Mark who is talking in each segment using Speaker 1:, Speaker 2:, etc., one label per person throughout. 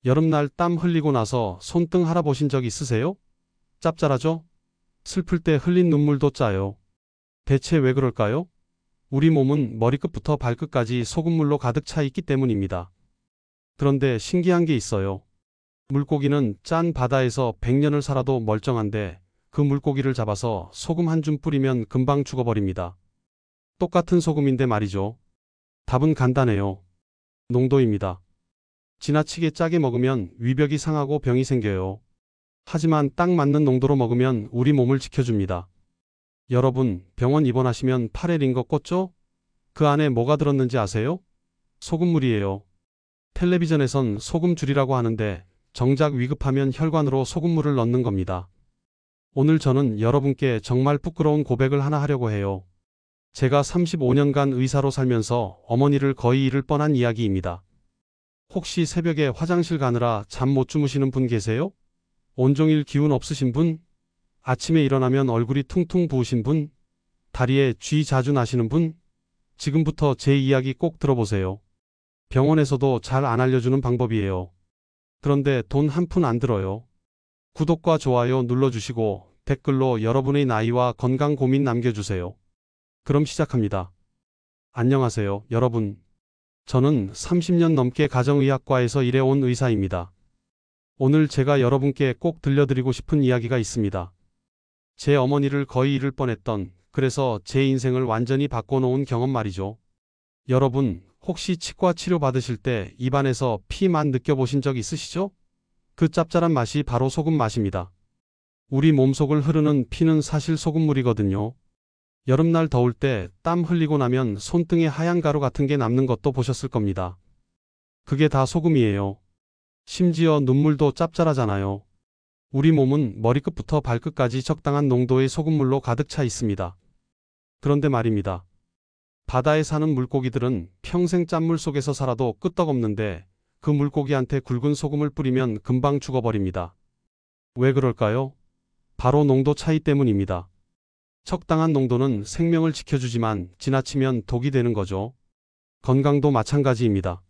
Speaker 1: 여름날 땀 흘리고 나서 손등 할아보신 적 있으세요? 짭짤하죠? 슬플 때 흘린 눈물도 짜요. 대체 왜 그럴까요? 우리 몸은 머리끝부터 발끝까지 소금물로 가득 차 있기 때문입니다. 그런데 신기한 게 있어요. 물고기는 짠 바다에서 100년을 살아도 멀쩡한데 그 물고기를 잡아서 소금 한 줌 뿌리면 금방 죽어버립니다. 똑같은 소금인데 말이죠. 답은 간단해요. 농도입니다. 지나치게 짜게 먹으면 위벽이 상하고 병이 생겨요. 하지만 딱 맞는 농도로 먹으면 우리 몸을 지켜줍니다. 여러분, 병원 입원하시면 팔에 링거 꽂죠? 그 안에 뭐가 들었는지 아세요? 소금물이에요. 텔레비전에선 소금 줄이라고 하는데 정작 위급하면 혈관으로 소금물을 넣는 겁니다. 오늘 저는 여러분께 정말 부끄러운 고백을 하나 하려고 해요. 제가 35년간 의사로 살면서 어머니를 거의 잃을 뻔한 이야기입니다. 혹시 새벽에 화장실 가느라 잠 못 주무시는 분 계세요? 온종일 기운 없으신 분? 아침에 일어나면 얼굴이 퉁퉁 부으신 분? 다리에 쥐 자주 나시는 분? 지금부터 제 이야기 꼭 들어보세요. 병원에서도 잘 안 알려주는 방법이에요. 그런데 돈 한 푼 안 들어요. 구독과 좋아요 눌러주시고 댓글로 여러분의 나이와 건강 고민 남겨주세요. 그럼 시작합니다. 안녕하세요, 여러분. 저는 30년 넘게 가정의학과에서 일해온 의사입니다. 오늘 제가 여러분께 꼭 들려드리고 싶은 이야기가 있습니다. 제 어머니를 거의 잃을 뻔했던, 그래서 제 인생을 완전히 바꿔놓은 경험 말이죠. 여러분, 혹시 치과 치료 받으실 때 입안에서 피만 느껴보신 적 있으시죠? 그 짭짤한 맛이 바로 소금 맛입니다. 우리 몸속을 흐르는 피는 사실 소금물이거든요. 여름날 더울 때 땀 흘리고 나면 손등에 하얀 가루 같은 게 남는 것도 보셨을 겁니다. 그게 다 소금이에요. 심지어 눈물도 짭짤하잖아요. 우리 몸은 머리끝부터 발끝까지 적당한 농도의 소금물로 가득 차 있습니다. 그런데 말입니다. 바다에 사는 물고기들은 평생 짠물 속에서 살아도 끄떡없는데 그 물고기한테 굵은 소금을 뿌리면 금방 죽어버립니다. 왜 그럴까요? 바로 농도 차이 때문입니다. 적당한 농도는 생명을 지켜주지만 지나치면 독이 되는 거죠. 건강도 마찬가지입니다.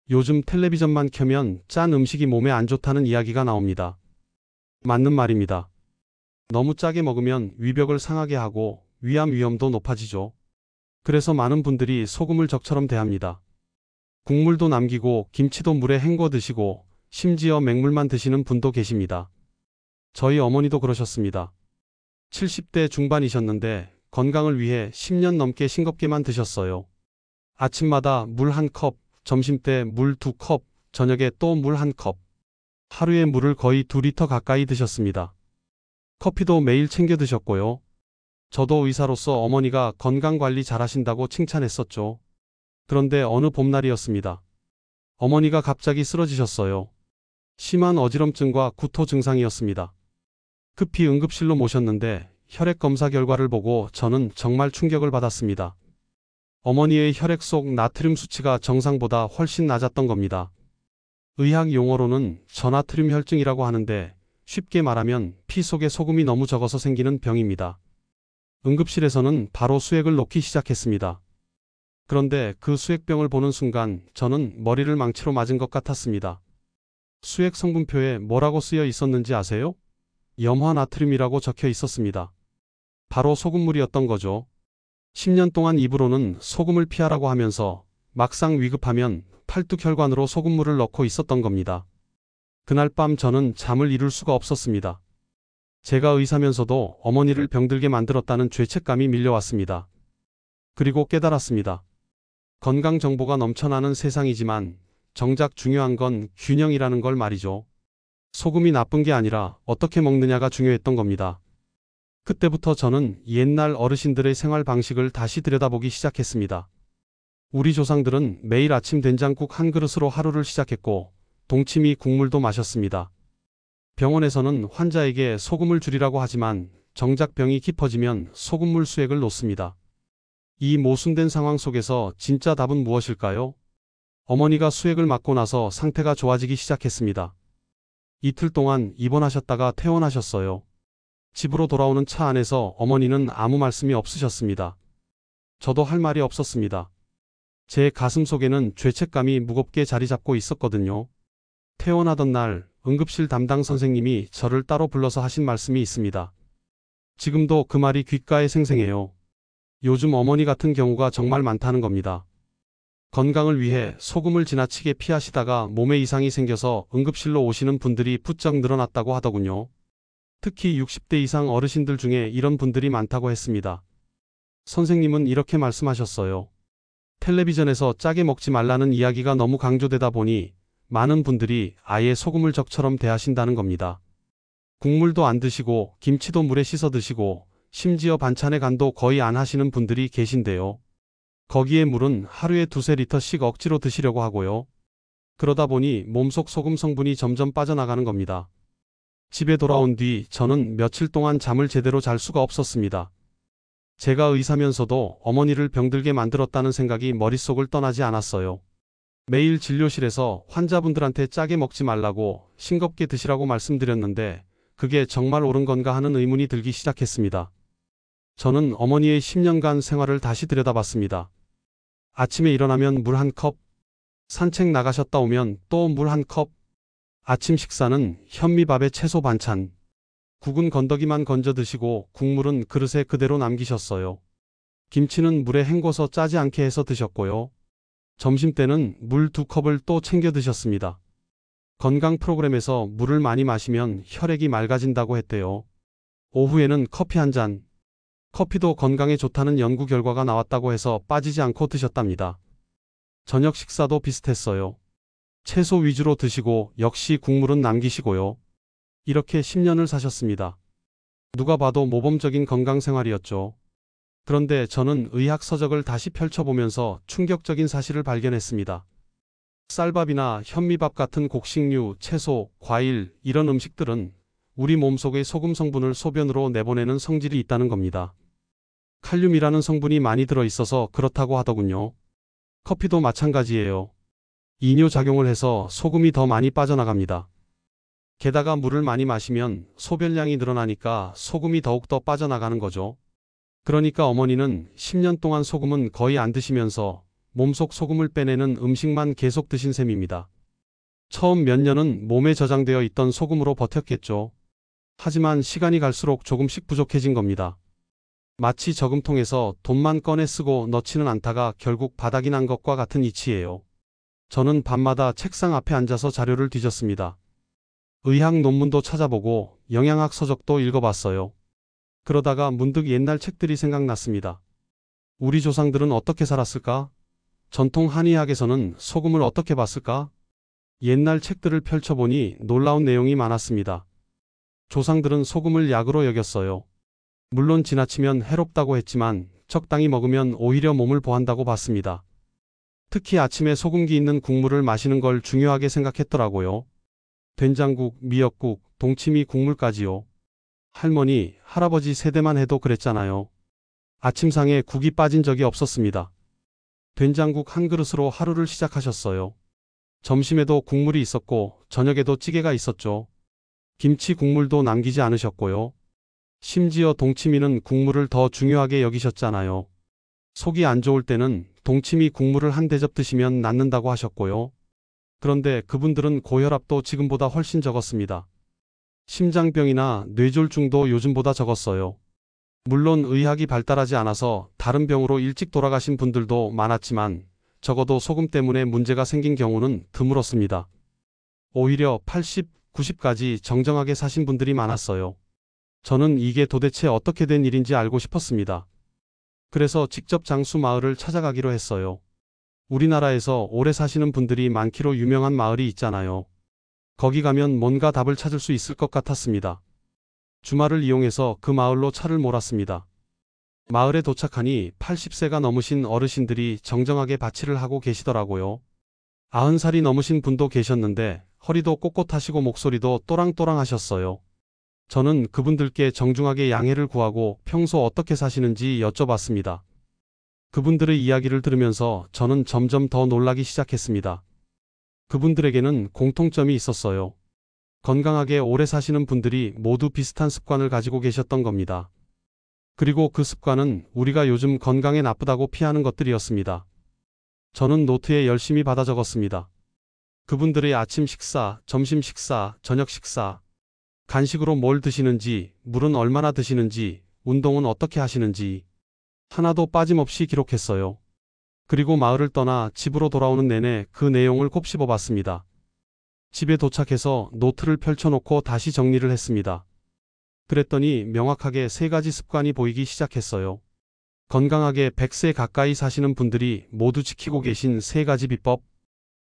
Speaker 1: 요즘 텔레비전만 켜면 짠 음식이 몸에 안 좋다는 이야기가 나옵니다. 맞는 말입니다. 너무 짜게 먹으면 위벽을 상하게 하고 위암 위험도 높아지죠. 그래서 많은 분들이 소금을 적처럼 대합니다. 국물도 남기고 김치도 물에 헹궈 드시고 심지어 맹물만 드시는 분도 계십니다. 저희 어머니도 그러셨습니다. 70대 중반이셨는데 건강을 위해 10년 넘게 싱겁게만 드셨어요. 아침마다 물 1컵, 점심때 물 2컵, 저녁에 또 물 1컵. 하루에 물을 거의 2리터 가까이 드셨습니다. 커피도 매일 챙겨 드셨고요. 저도 의사로서 어머니가 건강관리 잘하신다고 칭찬했었죠. 그런데 어느 봄날이었습니다. 어머니가 갑자기 쓰러지셨어요. 심한 어지럼증과 구토 증상이었습니다. 급히 응급실로 모셨는데 혈액 검사 결과를 보고 저는 정말 충격을 받았습니다. 어머니의 혈액 속 나트륨 수치가 정상보다 훨씬 낮았던 겁니다. 의학 용어로는 저나트륨 혈증이라고 하는데 쉽게 말하면 피 속에 소금이 너무 적어서 생기는 병입니다. 응급실에서는 바로 수액을 놓기 시작했습니다. 그런데 그 수액병을 보는 순간 저는 머리를 망치로 맞은 것 같았습니다. 수액 성분표에 뭐라고 쓰여 있었는지 아세요? 염화나트륨이라고 적혀 있었습니다. 바로 소금물이었던 거죠. 10년 동안 입으로는 소금을 피하라고 하면서 막상 위급하면 팔뚝혈관으로 소금물을 넣고 있었던 겁니다. 그날 밤 저는 잠을 이룰 수가 없었습니다. 제가 의사면서도 어머니를 병들게 만들었다는 죄책감이 밀려왔습니다. 그리고 깨달았습니다. 건강 정보가 넘쳐나는 세상이지만 정작 중요한 건 균형이라는 걸 말이죠. 소금이 나쁜 게 아니라 어떻게 먹느냐가 중요했던 겁니다. 그때부터 저는 옛날 어르신들의 생활 방식을 다시 들여다보기 시작했습니다. 우리 조상들은 매일 아침 된장국 한 그릇으로 하루를 시작했고 동치미 국물도 마셨습니다. 병원에서는 환자에게 소금을 줄이라고 하지만 정작 병이 깊어지면 소금물 수액을 놓습니다. 이 모순된 상황 속에서 진짜 답은 무엇일까요? 어머니가 수액을 맞고 나서 상태가 좋아지기 시작했습니다. 이틀 동안 입원하셨다가 퇴원하셨어요. 집으로 돌아오는 차 안에서 어머니는 아무 말씀이 없으셨습니다. 저도 할 말이 없었습니다. 제 가슴 속에는 죄책감이 무겁게 자리 잡고 있었거든요. 퇴원하던 날 응급실 담당 선생님이 저를 따로 불러서 하신 말씀이 있습니다. 지금도 그 말이 귓가에 생생해요. 요즘 어머니 같은 경우가 정말 많다는 겁니다. 건강을 위해 소금을 지나치게 피하시다가 몸에 이상이 생겨서 응급실로 오시는 분들이 부쩍 늘어났다고 하더군요. 특히 60대 이상 어르신들 중에 이런 분들이 많다고 했습니다. 선생님은 이렇게 말씀하셨어요. 텔레비전에서 짜게 먹지 말라는 이야기가 너무 강조되다 보니 많은 분들이 아예 소금을 적처럼 대하신다는 겁니다. 국물도 안 드시고 김치도 물에 씻어 드시고 심지어 반찬에 간도 거의 안 하시는 분들이 계신데요. 거기에 물은 하루에 2~3리터씩 억지로 드시려고 하고요. 그러다 보니 몸속 소금 성분이 점점 빠져나가는 겁니다. 집에 돌아온 뒤 저는 며칠 동안 잠을 제대로 잘 수가 없었습니다. 제가 의사면서도 어머니를 병들게 만들었다는 생각이 머릿속을 떠나지 않았어요. 매일 진료실에서 환자분들한테 짜게 먹지 말라고 싱겁게 드시라고 말씀드렸는데 그게 정말 옳은 건가 하는 의문이 들기 시작했습니다. 저는 어머니의 10년간 생활을 다시 들여다봤습니다. 아침에 일어나면 물 한 컵, 산책 나가셨다 오면 또 물 한 컵, 아침 식사는 현미밥에 채소 반찬, 국은 건더기만 건져 드시고 국물은 그릇에 그대로 남기셨어요. 김치는 물에 헹궈서 짜지 않게 해서 드셨고요. 점심때는 물 2컵을 또 챙겨 드셨습니다. 건강 프로그램에서 물을 많이 마시면 혈액이 맑아진다고 했대요. 오후에는 커피 한 잔. 커피도 건강에 좋다는 연구 결과가 나왔다고 해서 빠지지 않고 드셨답니다. 저녁 식사도 비슷했어요. 채소 위주로 드시고 역시 국물은 남기시고요. 이렇게 10년을 사셨습니다. 누가 봐도 모범적인 건강생활이었죠. 그런데 저는 의학 서적을 다시 펼쳐보면서 충격적인 사실을 발견했습니다. 쌀밥이나 현미밥 같은 곡식류, 채소, 과일 이런 음식들은 우리 몸속의 소금 성분을 소변으로 내보내는 성질이 있다는 겁니다. 칼륨이라는 성분이 많이 들어있어서 그렇다고 하더군요. 커피도 마찬가지예요. 이뇨작용을 해서 소금이 더 많이 빠져나갑니다. 게다가 물을 많이 마시면 소변량이 늘어나니까 소금이 더욱더 빠져나가는 거죠. 그러니까 어머니는 10년 동안 소금은 거의 안 드시면서 몸속 소금을 빼내는 음식만 계속 드신 셈입니다. 처음 몇 년은 몸에 저장되어 있던 소금으로 버텼겠죠. 하지만 시간이 갈수록 조금씩 부족해진 겁니다. 마치 저금통에서 돈만 꺼내 쓰고 넣지는 않다가 결국 바닥이 난 것과 같은 이치예요. 저는 밤마다 책상 앞에 앉아서 자료를 뒤졌습니다. 의학 논문도 찾아보고 영양학 서적도 읽어봤어요. 그러다가 문득 옛날 책들이 생각났습니다. 우리 조상들은 어떻게 살았을까? 전통 한의학에서는 소금을 어떻게 봤을까? 옛날 책들을 펼쳐보니 놀라운 내용이 많았습니다. 조상들은 소금을 약으로 여겼어요. 물론 지나치면 해롭다고 했지만 적당히 먹으면 오히려 몸을 보한다고 봤습니다. 특히 아침에 소금기 있는 국물을 마시는 걸 중요하게 생각했더라고요. 된장국, 미역국, 동치미 국물까지요. 할머니, 할아버지 세대만 해도 그랬잖아요. 아침상에 국이 빠진 적이 없었습니다. 된장국 한 그릇으로 하루를 시작하셨어요. 점심에도 국물이 있었고 저녁에도 찌개가 있었죠. 김치 국물도 남기지 않으셨고요. 심지어 동치미는 국물을 더 중요하게 여기셨잖아요. 속이 안 좋을 때는 동치미 국물을 한 대접 드시면 낫는다고 하셨고요. 그런데 그분들은 고혈압도 지금보다 훨씬 적었습니다. 심장병이나 뇌졸중도 요즘보다 적었어요. 물론 의학이 발달하지 않아서 다른 병으로 일찍 돌아가신 분들도 많았지만 적어도 소금 때문에 문제가 생긴 경우는 드물었습니다. 오히려 80, 90까지 정정하게 사신 분들이 많았어요. 저는 이게 도대체 어떻게 된 일인지 알고 싶었습니다. 그래서 직접 장수 마을을 찾아가기로 했어요. 우리나라에서 오래 사시는 분들이 많기로 유명한 마을이 있잖아요. 거기 가면 뭔가 답을 찾을 수 있을 것 같았습니다. 주말을 이용해서 그 마을로 차를 몰았습니다. 마을에 도착하니 80세가 넘으신 어르신들이 정정하게 바치를 하고 계시더라고요. 90살이 넘으신 분도 계셨는데 허리도 꼿꼿하시고 목소리도 또랑또랑 하셨어요. 저는 그분들께 정중하게 양해를 구하고 평소 어떻게 사시는지 여쭤봤습니다. 그분들의 이야기를 들으면서 저는 점점 더 놀라기 시작했습니다. 그분들에게는 공통점이 있었어요. 건강하게 오래 사시는 분들이 모두 비슷한 습관을 가지고 계셨던 겁니다. 그리고 그 습관은 우리가 요즘 건강에 나쁘다고 피하는 것들이었습니다. 저는 노트에 열심히 받아 적었습니다. 그분들의 아침 식사, 점심 식사, 저녁 식사, 간식으로 뭘 드시는지, 물은 얼마나 드시는지, 운동은 어떻게 하시는지 하나도 빠짐없이 기록했어요. 그리고 마을을 떠나 집으로 돌아오는 내내 그 내용을 곱씹어 봤습니다. 집에 도착해서 노트를 펼쳐놓고 다시 정리를 했습니다. 그랬더니 명확하게 3가지 습관이 보이기 시작했어요. 건강하게 100세 가까이 사시는 분들이 모두 지키고 계신 3가지 비법.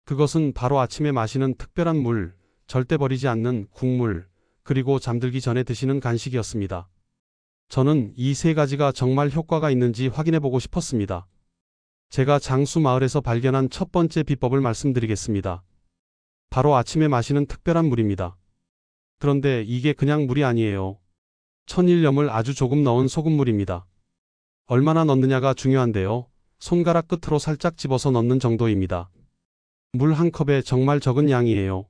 Speaker 1: 그것은 바로 아침에 마시는 특별한 물, 절대 버리지 않는 국물, 그리고 잠들기 전에 드시는 간식이었습니다. 저는 이 3가지가 정말 효과가 있는지 확인해 보고 싶었습니다. 제가 장수 마을에서 발견한 첫 번째 비법을 말씀드리겠습니다. 바로 아침에 마시는 특별한 물입니다. 그런데 이게 그냥 물이 아니에요. 천일염을 아주 조금 넣은 소금물입니다. 얼마나 넣느냐가 중요한데요. 손가락 끝으로 살짝 집어서 넣는 정도입니다. 물 한 컵에 정말 적은 양이에요.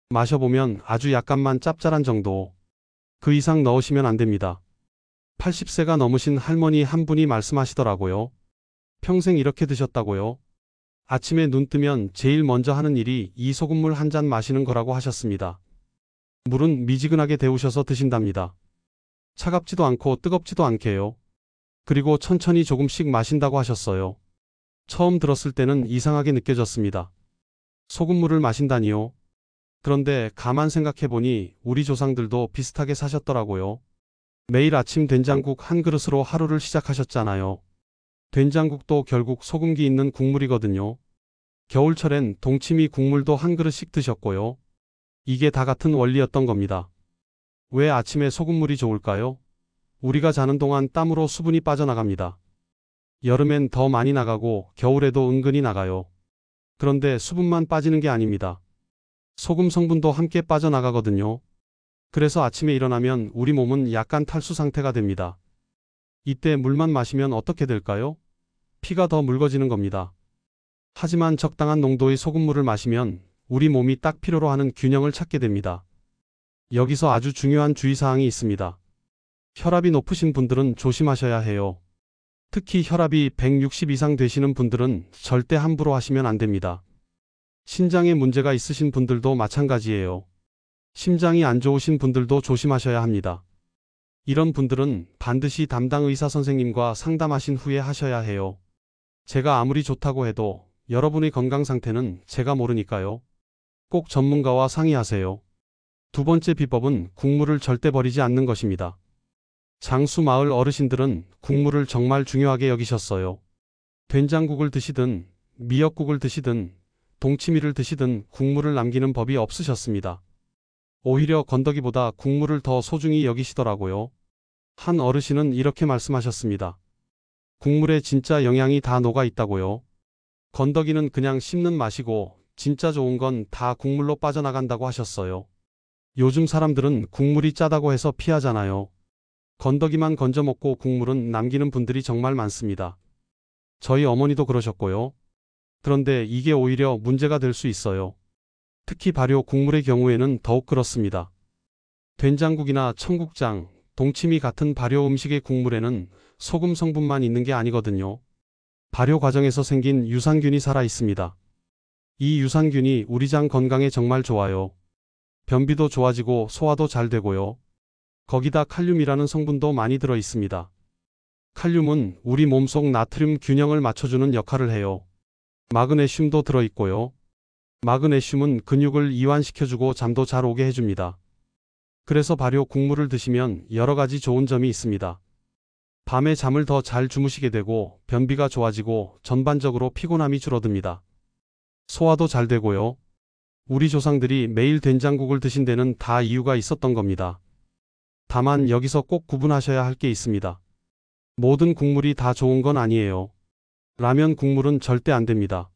Speaker 1: 마셔보면 아주 약간만 짭짤한 정도. 그 이상 넣으시면 안 됩니다. 80세가 넘으신 할머니 한 분이 말씀하시더라고요. 평생 이렇게 드셨다고요? 아침에 눈 뜨면 제일 먼저 하는 일이 이 소금물 한 잔 마시는 거라고 하셨습니다. 물은 미지근하게 데우셔서 드신답니다. 차갑지도 않고 뜨겁지도 않게요. 그리고 천천히 조금씩 마신다고 하셨어요. 처음 들었을 때는 이상하게 느껴졌습니다. 소금물을 마신다니요? 그런데 가만 생각해보니 우리 조상들도 비슷하게 사셨더라고요. 매일 아침 된장국 한 그릇으로 하루를 시작하셨잖아요. 된장국도 결국 소금기 있는 국물이거든요. 겨울철엔 동치미 국물도 한 그릇씩 드셨고요. 이게 다 같은 원리였던 겁니다. 왜 아침에 소금물이 좋을까요? 우리가 자는 동안 땀으로 수분이 빠져나갑니다. 여름엔 더 많이 나가고 겨울에도 은근히 나가요. 그런데 수분만 빠지는 게 아닙니다. 소금 성분도 함께 빠져나가거든요. 그래서 아침에 일어나면 우리 몸은 약간 탈수 상태가 됩니다. 이때 물만 마시면 어떻게 될까요? 피가 더 묽어지는 겁니다. 하지만 적당한 농도의 소금물을 마시면 우리 몸이 딱 필요로 하는 균형을 찾게 됩니다. 여기서 아주 중요한 주의사항이 있습니다. 혈압이 높으신 분들은 조심하셔야 해요. 특히 혈압이 160 이상 되시는 분들은 절대 함부로 하시면 안 됩니다. 신장에 문제가 있으신 분들도 마찬가지예요. 심장이 안 좋으신 분들도 조심하셔야 합니다. 이런 분들은 반드시 담당 의사 선생님과 상담하신 후에 하셔야 해요. 제가 아무리 좋다고 해도 여러분의 건강 상태는 제가 모르니까요. 꼭 전문가와 상의하세요. 두 번째 비법은 국물을 절대 버리지 않는 것입니다. 장수 마을 어르신들은 국물을 정말 중요하게 여기셨어요. 된장국을 드시든 미역국을 드시든 동치미를 드시든 국물을 남기는 법이 없으셨습니다. 오히려 건더기보다 국물을 더 소중히 여기시더라고요. 한 어르신은 이렇게 말씀하셨습니다. 국물에 진짜 영양이 다 녹아 있다고요. 건더기는 그냥 씹는 맛이고 진짜 좋은 건 다 국물로 빠져나간다고 하셨어요. 요즘 사람들은 국물이 짜다고 해서 피하잖아요. 건더기만 건져 먹고 국물은 남기는 분들이 정말 많습니다. 저희 어머니도 그러셨고요. 그런데 이게 오히려 문제가 될 수 있어요. 특히 발효 국물의 경우에는 더욱 그렇습니다. 된장국이나 청국장, 동치미 같은 발효 음식의 국물에는 소금 성분만 있는 게 아니거든요. 발효 과정에서 생긴 유산균이 살아 있습니다. 이 유산균이 우리 장 건강에 정말 좋아요. 변비도 좋아지고 소화도 잘 되고요. 거기다 칼륨이라는 성분도 많이 들어 있습니다. 칼륨은 우리 몸속 나트륨 균형을 맞춰주는 역할을 해요. 마그네슘도 들어 있고요. 마그네슘은 근육을 이완시켜주고 잠도 잘 오게 해줍니다. 그래서 발효 국물을 드시면 여러 가지 좋은 점이 있습니다. 밤에 잠을 더 잘 주무시게 되고 변비가 좋아지고 전반적으로 피곤함이 줄어듭니다. 소화도 잘 되고요. 우리 조상들이 매일 된장국을 드신 데는 다 이유가 있었던 겁니다. 다만 여기서 꼭 구분하셔야 할 게 있습니다. 모든 국물이 다 좋은 건 아니에요. 라면 국물은 절대 안 됩니다.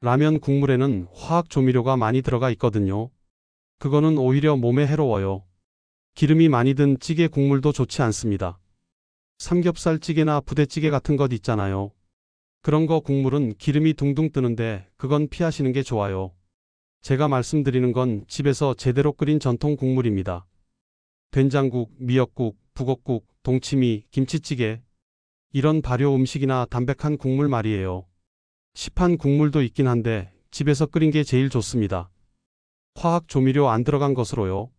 Speaker 1: 라면 국물에는 화학 조미료가 많이 들어가 있거든요. 그거는 오히려 몸에 해로워요. 기름이 많이 든 찌개 국물도 좋지 않습니다. 삼겹살 찌개나 부대찌개 같은 것 있잖아요. 그런 거 국물은 기름이 둥둥 뜨는데 그건 피하시는 게 좋아요. 제가 말씀드리는 건 집에서 제대로 끓인 전통 국물입니다. 된장국, 미역국, 북엇국, 동치미, 김치찌개 이런 발효 음식이나 담백한 국물 말이에요. 시판 국물도 있긴 한데 집에서 끓인 게 제일 좋습니다. 화학 조미료 안 들어간 것으로요.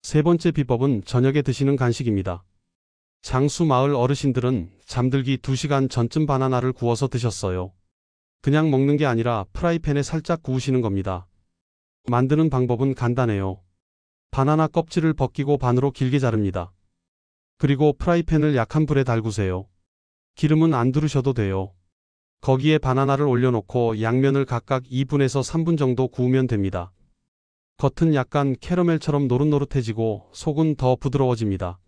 Speaker 1: 세 번째 비법은 저녁에 드시는 간식입니다. 장수 마을 어르신들은 잠들기 2시간 전쯤 바나나를 구워서 드셨어요. 그냥 먹는 게 아니라 프라이팬에 살짝 구우시는 겁니다. 만드는 방법은 간단해요. 바나나 껍질을 벗기고 반으로 길게 자릅니다. 그리고 프라이팬을 약한 불에 달구세요. 기름은 안 두르셔도 돼요. 거기에 바나나를 올려놓고 양면을 각각 2분에서 3분 정도 구우면 됩니다. 겉은 약간 캐러멜처럼 노릇노릇해지고 속은 더 부드러워집니다.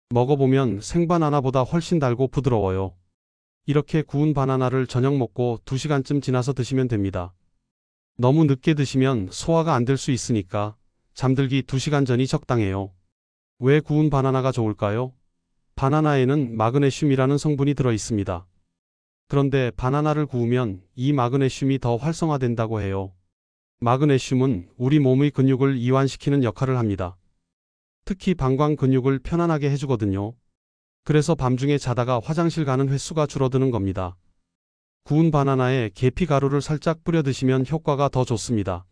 Speaker 1: 먹어보면 생바나나보다 훨씬 달고 부드러워요. 이렇게 구운 바나나를 저녁 먹고 2시간쯤 지나서 드시면 됩니다. 너무 늦게 드시면 소화가 안 될 수 있으니까 잠들기 2시간 전이 적당해요. 왜 구운 바나나가 좋을까요? 바나나에는 마그네슘이라는 성분이 들어 있습니다. 그런데 바나나를 구우면 이 마그네슘이 더 활성화된다고 해요. 마그네슘은 우리 몸의 근육을 이완시키는 역할을 합니다. 특히 방광 근육을 편안하게 해주거든요. 그래서 밤중에 자다가 화장실 가는 횟수가 줄어드는 겁니다. 구운 바나나에 계피 가루를 살짝 뿌려 드시면 효과가 더 좋습니다.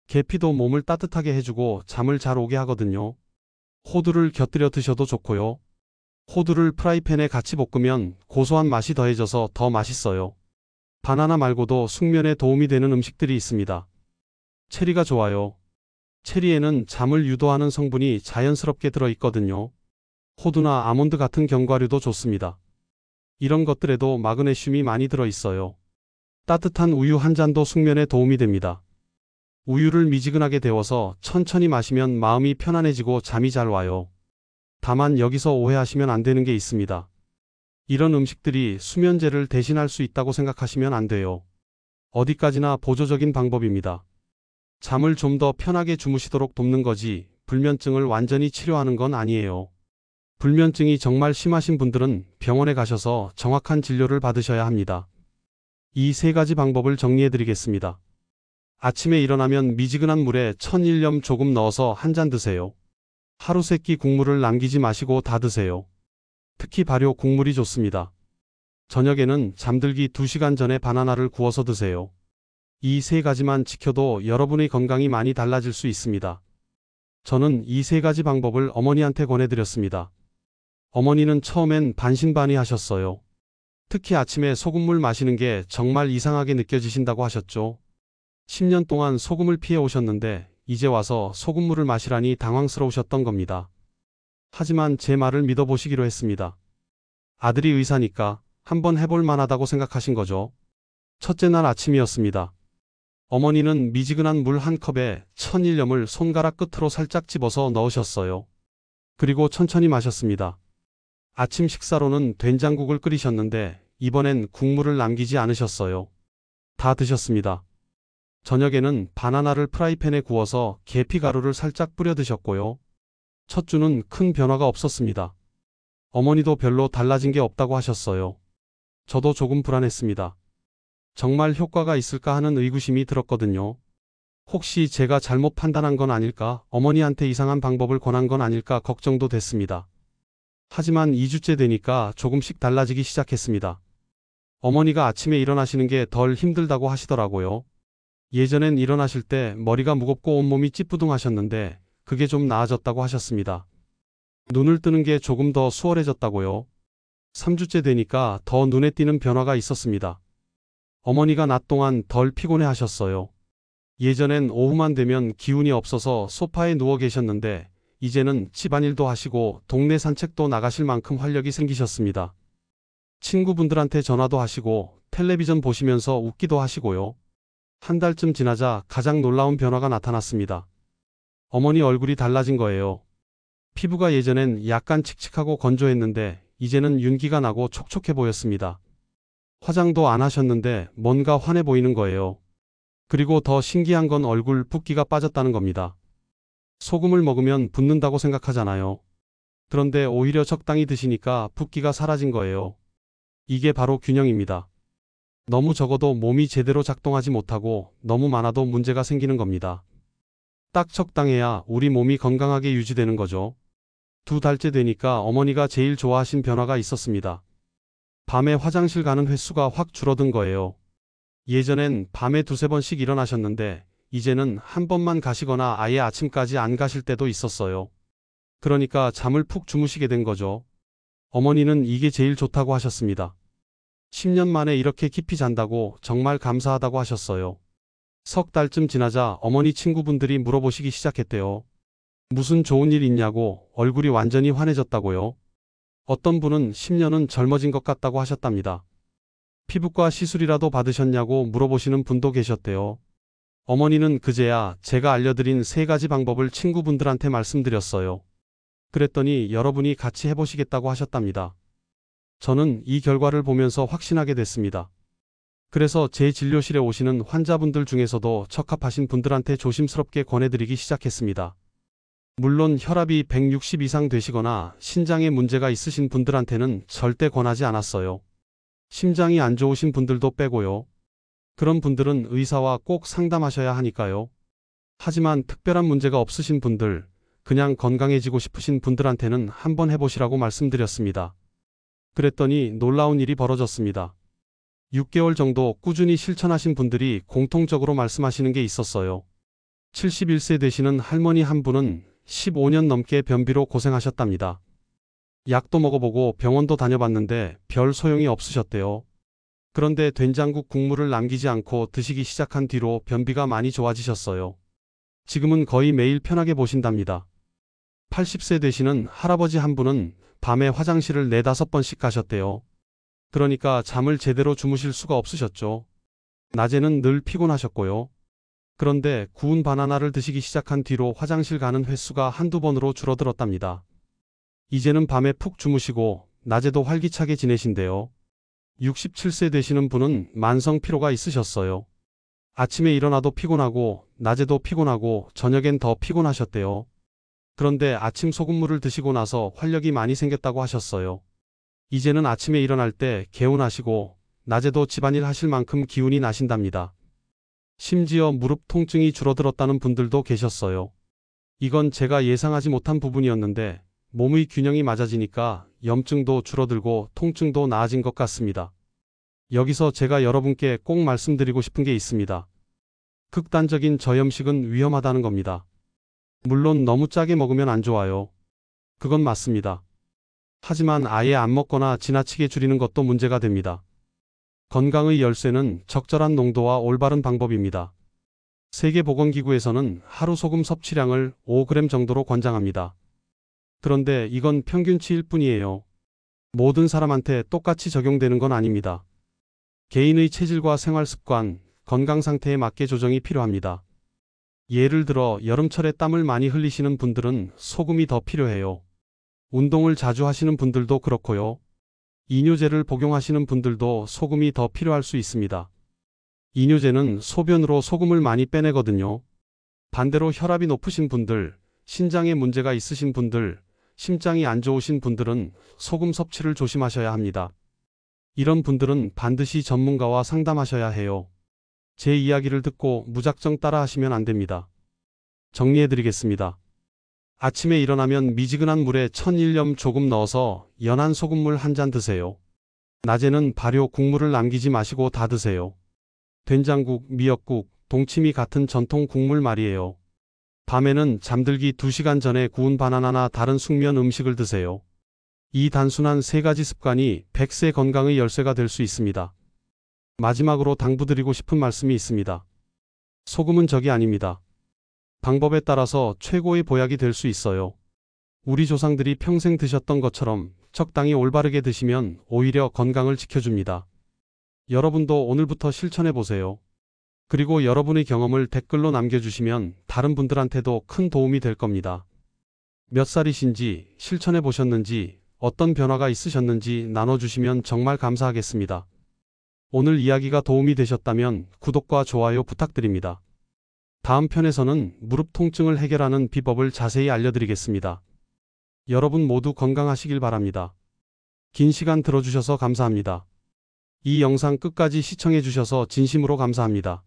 Speaker 1: 계피도 몸을 따뜻하게 해주고 잠을 잘 오게 하거든요. 호두를 곁들여 드셔도 좋고요. 호두를 프라이팬에 같이 볶으면 고소한 맛이 더해져서 더 맛있어요. 바나나 말고도 숙면에 도움이 되는 음식들이 있습니다. 체리가 좋아요. 체리에는 잠을 유도하는 성분이 자연스럽게 들어있거든요. 호두나 아몬드 같은 견과류도 좋습니다. 이런 것들에도 마그네슘이 많이 들어있어요. 따뜻한 우유 한 잔도 숙면에 도움이 됩니다. 우유를 미지근하게 데워서 천천히 마시면 마음이 편안해지고 잠이 잘 와요. 다만 여기서 오해하시면 안 되는 게 있습니다. 이런 음식들이 수면제를 대신할 수 있다고 생각하시면 안 돼요. 어디까지나 보조적인 방법입니다. 잠을 좀 더 편하게 주무시도록 돕는 거지 불면증을 완전히 치료하는 건 아니에요. 불면증이 정말 심하신 분들은 병원에 가셔서 정확한 진료를 받으셔야 합니다. 이 세 가지 방법을 정리해 드리겠습니다. 아침에 일어나면 미지근한 물에 천일염 조금 넣어서 한 잔 드세요. 하루 세 끼 국물을 남기지 마시고 다 드세요. 특히 발효 국물이 좋습니다. 저녁에는 잠들기 2시간 전에 바나나를 구워서 드세요. 이 세 가지만 지켜도 여러분의 건강이 많이 달라질 수 있습니다. 저는 이 세 가지 방법을 어머니한테 권해드렸습니다. 어머니는 처음엔 반신반의하셨어요. 특히 아침에 소금물 마시는 게 정말 이상하게 느껴지신다고 하셨죠. 10년 동안 소금을 피해 오셨는데 이제 와서 소금물을 마시라니 당황스러우셨던 겁니다. 하지만 제 말을 믿어보시기로 했습니다. 아들이 의사니까 한번 해볼 만하다고 생각하신 거죠. 첫째 날 아침이었습니다. 어머니는 미지근한 물 한 컵에 천일염을 손가락 끝으로 살짝 집어서 넣으셨어요. 그리고 천천히 마셨습니다. 아침 식사로는 된장국을 끓이셨는데 이번엔 국물을 남기지 않으셨어요. 다 드셨습니다. 저녁에는 바나나를 프라이팬에 구워서 계피 가루를 살짝 뿌려 드셨고요. 첫 주는 큰 변화가 없었습니다. 어머니도 별로 달라진 게 없다고 하셨어요. 저도 조금 불안했습니다. 정말 효과가 있을까 하는 의구심이 들었거든요. 혹시 제가 잘못 판단한 건 아닐까, 어머니한테 이상한 방법을 권한 건 아닐까 걱정도 됐습니다. 하지만 2주째 되니까 조금씩 달라지기 시작했습니다. 어머니가 아침에 일어나시는 게 덜 힘들다고 하시더라고요. 예전엔 일어나실 때 머리가 무겁고 온몸이 찌뿌둥하셨는데 그게 좀 나아졌다고 하셨습니다. 눈을 뜨는 게 조금 더 수월해졌다고요. 3주째 되니까 더 눈에 띄는 변화가 있었습니다. 어머니가 낮 동안 덜 피곤해 하셨어요. 예전엔 오후만 되면 기운이 없어서 소파에 누워 계셨는데 이제는 집안일도 하시고 동네 산책도 나가실 만큼 활력이 생기셨습니다. 친구분들한테 전화도 하시고 텔레비전 보시면서 웃기도 하시고요. 한 달쯤 지나자 가장 놀라운 변화가 나타났습니다. 어머니 얼굴이 달라진 거예요. 피부가 예전엔 약간 칙칙하고 건조했는데 이제는 윤기가 나고 촉촉해 보였습니다. 화장도 안 하셨는데 뭔가 환해 보이는 거예요. 그리고 더 신기한 건 얼굴 붓기가 빠졌다는 겁니다. 소금을 먹으면 붓는다고 생각하잖아요. 그런데 오히려 적당히 드시니까 붓기가 사라진 거예요. 이게 바로 균형입니다. 너무 적어도 몸이 제대로 작동하지 못하고 너무 많아도 문제가 생기는 겁니다. 딱 적당해야 우리 몸이 건강하게 유지되는 거죠. 2달째 되니까 어머니가 제일 좋아하신 변화가 있었습니다. 밤에 화장실 가는 횟수가 확 줄어든 거예요. 예전엔 밤에 두세 번씩 일어나셨는데 이제는 한 번만 가시거나 아예 아침까지 안 가실 때도 있었어요. 그러니까 잠을 푹 주무시게 된 거죠. 어머니는 이게 제일 좋다고 하셨습니다. 10년 만에 이렇게 깊이 잔다고 정말 감사하다고 하셨어요. 석 달쯤 지나자 어머니 친구분들이 물어보시기 시작했대요. 무슨 좋은 일 있냐고. 얼굴이 완전히 환해졌다고요. 어떤 분은 10년은 젊어진 것 같다고 하셨답니다. 피부과 시술이라도 받으셨냐고 물어보시는 분도 계셨대요. 어머니는 그제야 제가 알려드린 3가지 방법을 친구분들한테 말씀드렸어요. 그랬더니 여러분이 같이 해보시겠다고 하셨답니다. 저는 이 결과를 보면서 확신하게 됐습니다. 그래서 제 진료실에 오시는 환자분들 중에서도 적합하신 분들한테 조심스럽게 권해드리기 시작했습니다. 물론 혈압이 160 이상 되시거나 신장에 문제가 있으신 분들한테는 절대 권하지 않았어요. 심장이 안 좋으신 분들도 빼고요. 그런 분들은 의사와 꼭 상담하셔야 하니까요. 하지만 특별한 문제가 없으신 분들, 그냥 건강해지고 싶으신 분들한테는 한번 해보시라고 말씀드렸습니다. 그랬더니 놀라운 일이 벌어졌습니다. 6개월 정도 꾸준히 실천하신 분들이 공통적으로 말씀하시는 게 있었어요. 71세 되시는 할머니 한 분은 15년 넘게 변비로 고생하셨답니다. 약도 먹어보고 병원도 다녀봤는데 별 소용이 없으셨대요. 그런데 된장국 국물을 남기지 않고 드시기 시작한 뒤로 변비가 많이 좋아지셨어요. 지금은 거의 매일 편하게 보신답니다. 80세 되시는 할아버지 한 분은 밤에 화장실을 4~5번씩 가셨대요. 그러니까 잠을 제대로 주무실 수가 없으셨죠. 낮에는 늘 피곤하셨고요. 그런데 구운 바나나를 드시기 시작한 뒤로 화장실 가는 횟수가 한두 번으로 줄어들었답니다. 이제는 밤에 푹 주무시고 낮에도 활기차게 지내신대요. 67세 되시는 분은 만성 피로가 있으셨어요. 아침에 일어나도 피곤하고 낮에도 피곤하고 저녁엔 더 피곤하셨대요. 그런데 아침 소금물을 드시고 나서 활력이 많이 생겼다고 하셨어요. 이제는 아침에 일어날 때 개운하시고 낮에도 집안일 하실 만큼 기운이 나신답니다. 심지어 무릎 통증이 줄어들었다는 분들도 계셨어요. 이건 제가 예상하지 못한 부분이었는데 몸의 균형이 맞아지니까 염증도 줄어들고 통증도 나아진 것 같습니다. 여기서 제가 여러분께 꼭 말씀드리고 싶은 게 있습니다. 극단적인 저염식은 위험하다는 겁니다. 물론 너무 짜게 먹으면 안 좋아요. 그건 맞습니다. 하지만 아예 안 먹거나 지나치게 줄이는 것도 문제가 됩니다. 건강의 열쇠는 적절한 농도와 올바른 방법입니다. 세계보건기구에서는 하루 소금 섭취량을 5g 정도로 권장합니다. 그런데 이건 평균치일 뿐이에요. 모든 사람한테 똑같이 적용되는 건 아닙니다. 개인의 체질과 생활습관, 건강 상태에 맞게 조정이 필요합니다. 예를 들어 여름철에 땀을 많이 흘리시는 분들은 소금이 더 필요해요. 운동을 자주 하시는 분들도 그렇고요. 이뇨제를 복용하시는 분들도 소금이 더 필요할 수 있습니다. 이뇨제는 소변으로 소금을 많이 빼내거든요. 반대로 혈압이 높으신 분들, 신장에 문제가 있으신 분들, 심장이 안 좋으신 분들은 소금 섭취를 조심하셔야 합니다. 이런 분들은 반드시 전문가와 상담하셔야 해요. 제 이야기를 듣고 무작정 따라 하시면 안 됩니다. 정리해드리겠습니다. 아침에 일어나면 미지근한 물에 천일염 조금 넣어서 연한 소금물 한 잔 드세요. 낮에는 발효 국물을 남기지 마시고 다 드세요. 된장국, 미역국, 동치미 같은 전통 국물 말이에요. 밤에는 잠들기 2시간 전에 구운 바나나나 다른 숙면 음식을 드세요. 이 단순한 3가지 습관이 100세 건강의 열쇠가 될 수 있습니다. 마지막으로 당부드리고 싶은 말씀이 있습니다. 소금은 적이 아닙니다. 방법에 따라서 최고의 보약이 될 수 있어요. 우리 조상들이 평생 드셨던 것처럼 적당히 올바르게 드시면 오히려 건강을 지켜줍니다. 여러분도 오늘부터 실천해보세요. 그리고 여러분의 경험을 댓글로 남겨주시면 다른 분들한테도 큰 도움이 될 겁니다. 몇 살이신지, 실천해보셨는지, 어떤 변화가 있으셨는지 나눠주시면 정말 감사하겠습니다. 오늘 이야기가 도움이 되셨다면 구독과 좋아요 부탁드립니다. 다음 편에서는 무릎 통증을 해결하는 비법을 자세히 알려드리겠습니다. 여러분 모두 건강하시길 바랍니다. 긴 시간 들어주셔서 감사합니다. 이 영상 끝까지 시청해주셔서 진심으로 감사합니다.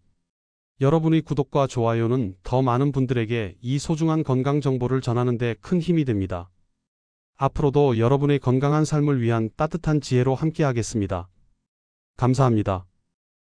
Speaker 1: 여러분의 구독과 좋아요는 더 많은 분들에게 이 소중한 건강 정보를 전하는 데 큰 힘이 됩니다. 앞으로도 여러분의 건강한 삶을 위한 따뜻한 지혜로 함께하겠습니다. 감사합니다.